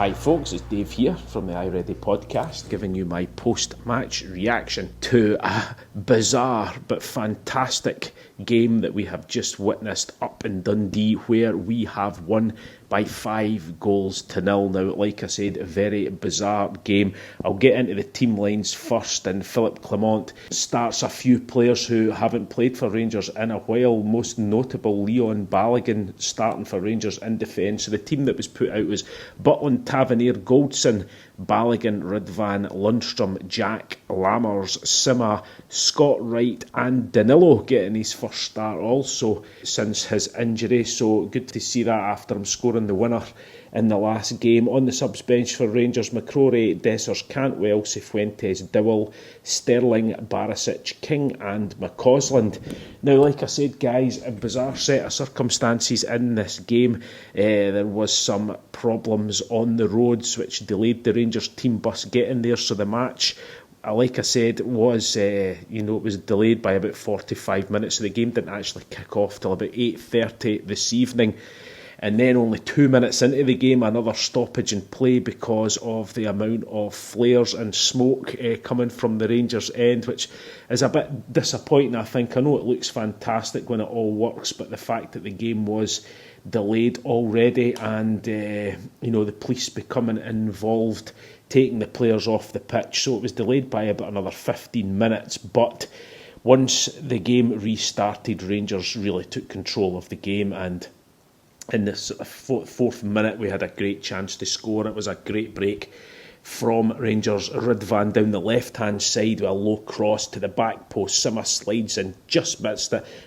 Hi folks, it's Dave here from the iReady podcast, giving you my post-match reaction to a bizarre but fantastic game that we have just witnessed up in Dundee, where we have won by 5-0. Now, like I said, a very bizarre game. I'll get into the team lines first, and Philip Clement starts a few players who haven't played for Rangers in a while, most notable Leon Balogun starting for Rangers in defence. So the team that was put out was Butland, Tavernier, Goldson, Balogun, Ridvan, Lundstrom, Jack, Lammers, Sima, Scott Wright and Danilo getting his first start also since his injury. So good to see that after him scoring the winner in the last game. On the subs bench for Rangers, McCrory, Dessers, Cantwell, Cifuentes, Dowell, Sterling, Barisic, King and McCausland. Now, like I said, guys, a bizarre set of circumstances in this game. There was some problems on the roads which delayed the Rangers team bus getting there, so the match, like I said, was it was delayed by about 45 minutes, so the game didn't actually kick off till about 8:30 this evening. And then only 2 minutes into the game, another stoppage in play because of the amount of flares and smoke coming from the Rangers end, which is a bit disappointing, I think. I know it looks fantastic when it all works, but the fact that the game was delayed already and, the police becoming involved, taking the players off the pitch. So it was delayed by about another 15 minutes, but once the game restarted, Rangers really took control of the game, and in the fourth minute, we had a great chance to score. It was a great break from Rangers. Ridvan down the left-hand side with a low cross to the back post. Sima slides and just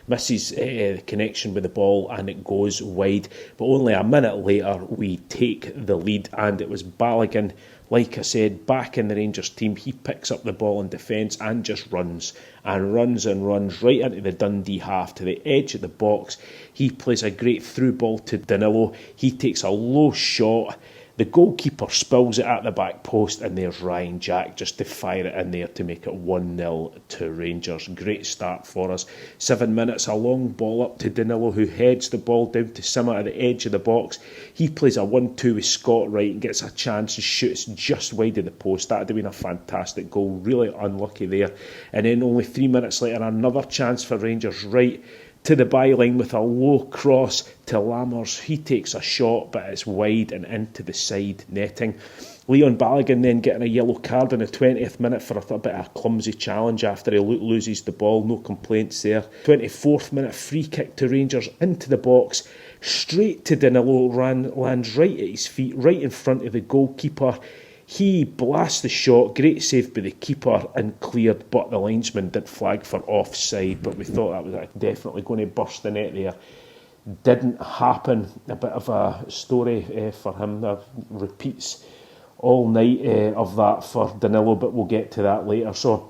misses the connection with the ball, and it goes wide. But only a minute later, we take the lead, and it was Balogun, like I said, back in the Rangers team. He picks up the ball in defence and just runs and runs right into the Dundee half to the edge of the box. He plays a great through ball to Danilo. He takes a low shot. The goalkeeper spills it at the back post, and there's Ryan Jack just to fire it in there to make it 1-0 to Rangers. Great start for us. 7 minutes, a long ball up to Danilo, who heads the ball down to Sima at the edge of the box. He plays a 1-2 with Scott Wright and gets a chance and shoots just wide of the post. That would have been a fantastic goal. Really unlucky there. And then only 3 minutes later, another chance for Rangers. Wright to the byline with a low cross to Lammers. He takes a shot, but it's wide and into the side netting. Leon Balogun then getting a yellow card in the 20th minute for a bit of a clumsy challenge after he loses the ball. No complaints there. 24th minute, free kick to Rangers into the box. Straight to Danilo, lands right at his feet, right in front of the goalkeeper. He blasts the shot, great save by the keeper and cleared, but the linesman did flag for offside, but we thought that was definitely going to burst the net there. Didn't happen. A bit of a story for him. Repeats all night of that for Danilo, but we'll get to that later. So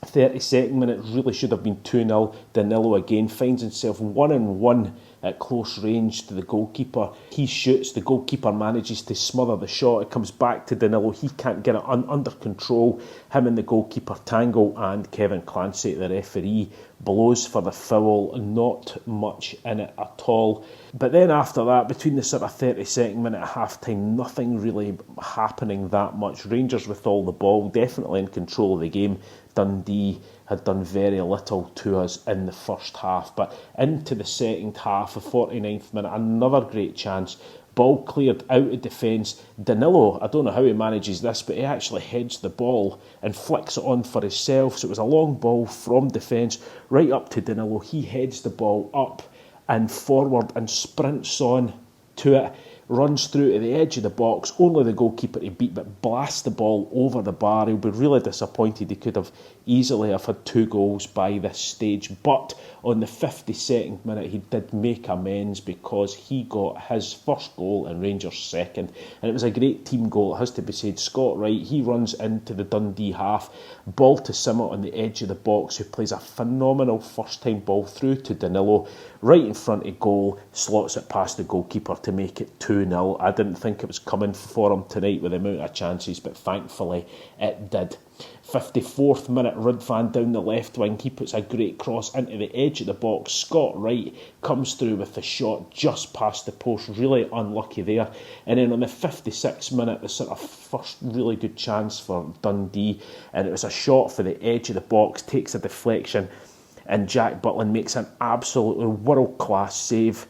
32nd minute, really should have been 2-0. Danilo again finds himself 1-on-1 at close range to the goalkeeper. He shoots, the goalkeeper manages to smother the shot. It comes back to Danilo. He can't get it under control. Him and the goalkeeper tangle, and Kevin Clancy, the referee, blows for the foul. Not much in it at all. But then after that, between the sort of 32nd minute at half-time, nothing really happening that much. Rangers with all the ball, definitely in control of the game. Dundee had done very little to us in the first half. But into the second half, the 49th minute, another great chance. Ball cleared out of defence. Danilo, I don't know how he manages this, but he actually heads the ball and flicks it on for himself. So it was a long ball from defence right up to Danilo. He heads the ball up and forward and sprints on to it. Runs through to the edge of the box, only the goalkeeper to beat, but blasts the ball over the bar. He'll be really disappointed. He could have easily have had 2 goals by this stage, but on the 52nd minute he did make amends because he got his first goal and Rangers' second, and it was a great team goal, it has to be said. Scott Wright, he runs into the Dundee half, ball to Sima on the edge of the box, who plays a phenomenal first time ball through to Danilo, right in front of goal, slots it past the goalkeeper to make it 2 2-0. I didn't think it was coming for him tonight with the amount of chances, but thankfully it did. 54th minute, Rudvan down the left wing. He puts a great cross into the edge of the box. Scott Wright comes through with the shot just past the post. Really unlucky there. And then on the 56th minute, the sort of first really good chance for Dundee. And it was a shot for the edge of the box, takes a deflection. And Jack Butland makes an absolutely world-class save.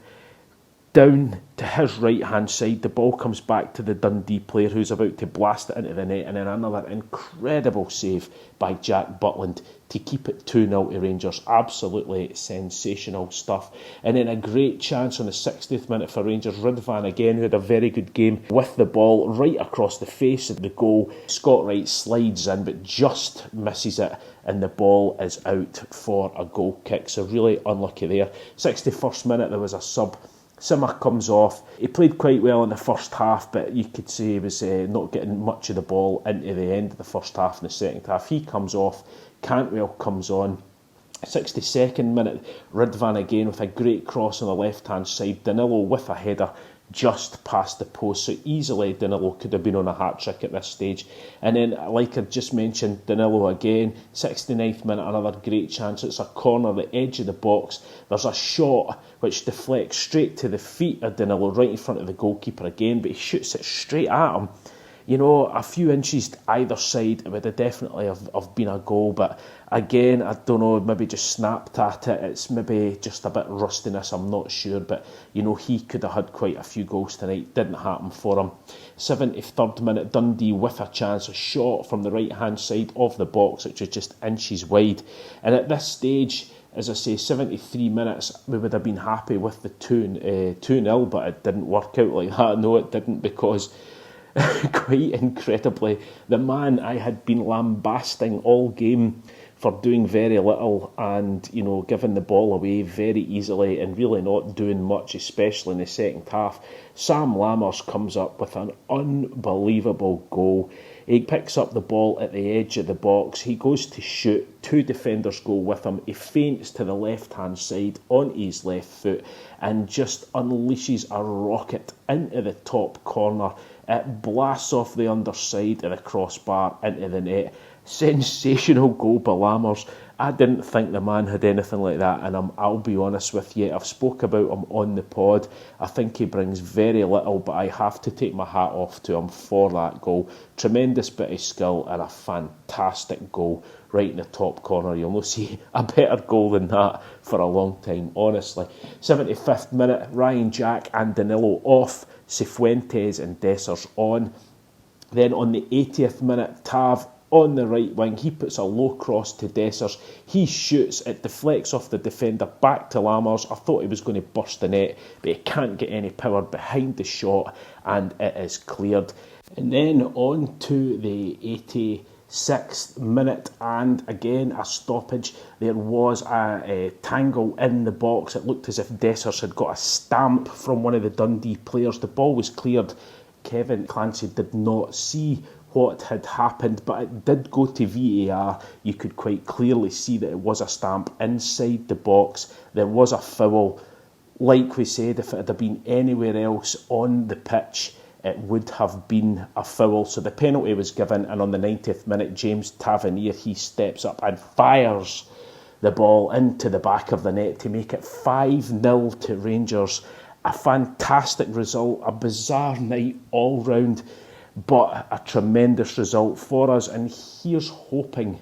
Down to his right-hand side, the ball comes back to the Dundee player who's about to blast it into the net, and then another incredible save by Jack Butland to keep it 2-0 to Rangers. Absolutely sensational stuff. And then a great chance on the 60th minute for Rangers. Rudvan again, who had a very good game with the ball right across the face of the goal. Scott Wright slides in but just misses it, and the ball is out for a goal kick. So really unlucky there. 61st minute, there was a sub. Simmer comes off. He played quite well in the first half, but you could say he was not getting much of the ball into the end of the first half and the second half. He comes off. Cantwell comes on. 62nd minute, Rudvan again with a great cross on the left-hand side. Danilo with a header just past the post. So easily Danilo could have been on a hat-trick at this stage. And then, like I just mentioned, Danilo again. 69th minute, another great chance. It's a corner, the edge of the box. There's a shot which deflects straight to the feet of Danilo, right in front of the goalkeeper again, but he shoots it straight at him. You know, a few inches either side, it would have definitely have been a goal, but again, I don't know, maybe just snapped at it. It's maybe just a bit rustiness, I'm not sure, but you know, he could have had quite a few goals tonight. Didn't happen for him. 73rd minute, Dundee with a chance, a shot from the right-hand side of the box, which was just inches wide. And at this stage, as I say, 73 minutes, we would have been happy with the 2-0, but it didn't work out like that. No, it didn't, because quite incredibly, the man I had been lambasting all game for doing very little and, you know, giving the ball away very easily and really not doing much, especially in the second half, Sam Lammers comes up with an unbelievable goal. He picks up the ball at the edge of the box. He goes to shoot. Two defenders go with him. He feints to the left-hand side on his left foot and just unleashes a rocket into the top corner. It blasts off the underside of the crossbar into the net. Sensational goal by Lammers. I didn't think the man had anything like that, and I'll be honest with you, I've spoke about him on the pod. I think he brings very little, but I have to take my hat off to him for that goal. Tremendous bit of skill and a fantastic goal right in the top corner. You'll not see a better goal than that for a long time, honestly. 75th minute, Ryan Jack and Danilo off, Cifuentes and Dessers on. Then on the 80th minute, Tav on the right wing, he puts a low cross to Dessers. He shoots, it deflects off the defender back to Lammers. I thought he was going to burst the net, but he can't get any power behind the shot, and it is cleared. And then on to the 86th minute, and again a stoppage. There was a tangle in the box. It looked as if Dessers had got a stamp from one of the Dundee players. The ball was cleared. Kevin Clancy did not see what had happened, but it did go to VAR. You could quite clearly see that it was a stamp inside the box. There was a foul. Like we said, if it had been anywhere else on the pitch, it would have been a foul. So the penalty was given, and on the 90th minute, James Tavernier, he steps up and fires the ball into the back of the net to make it 5-0 to Rangers. A fantastic result, a bizarre night all round, but a tremendous result for us. And here's hoping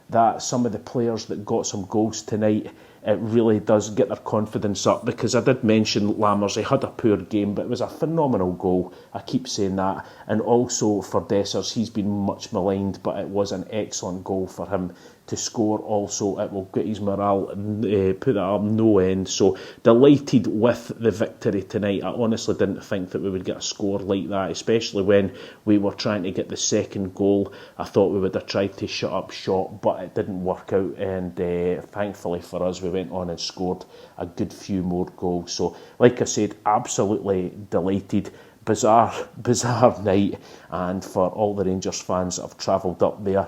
that some of the players that got some goals tonight, it really does get their confidence up, because I did mention Lammers, he had a poor game, but it was a phenomenal goal. I keep saying that. And also for Dessers, he's been much maligned, but it was an excellent goal for him to score also. It will get his morale, put that up no end. So delighted with the victory tonight. I honestly didn't think that we would get a score like that, especially when we were trying to get the second goal. I thought we would have tried to shut up shop, but it didn't work out, and thankfully for us, we went on and scored a good few more goals. So like I said, absolutely delighted. Bizarre night, and for all the Rangers fans that have travelled up there,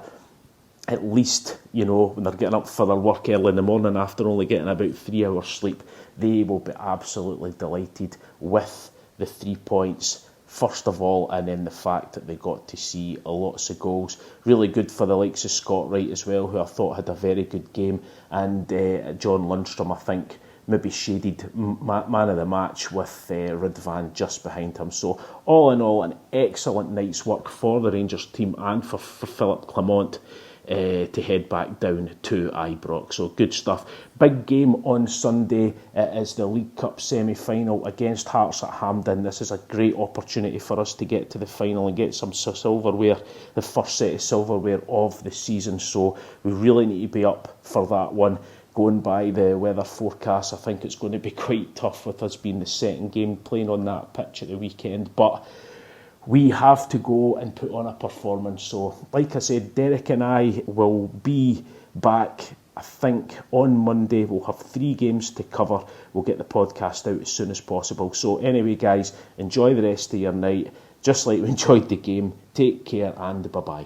at least, you know, when they're getting up for their work early in the morning after only getting about 3 hours sleep, they will be absolutely delighted with the 3 points first of all, and then the fact that they got to see lots of goals. Really good for the likes of Scott Wright as well, who I thought had a very good game, and John Lundstrom, I think, maybe shaded man of the match with Ridvan just behind him. So all in all, an excellent night's work for the Rangers team and for Philip Clement to head back down to Ibrox. So good stuff. Big game on Sunday. It is the League Cup semi-final against Hearts at Hampden. This is a great opportunity for us to get to the final and get some silverware, the first set of silverware of the season. So we really need to be up for that one. Going by the weather forecast, I think it's going to be quite tough with us being the second game playing on that pitch at the weekend. But we have to go and put on a performance. So, like I said, Derek and I will be back, I think, on Monday. We'll have 3 games to cover. We'll get the podcast out as soon as possible. So anyway, guys, enjoy the rest of your night. Just like we enjoyed the game. Take care and bye-bye.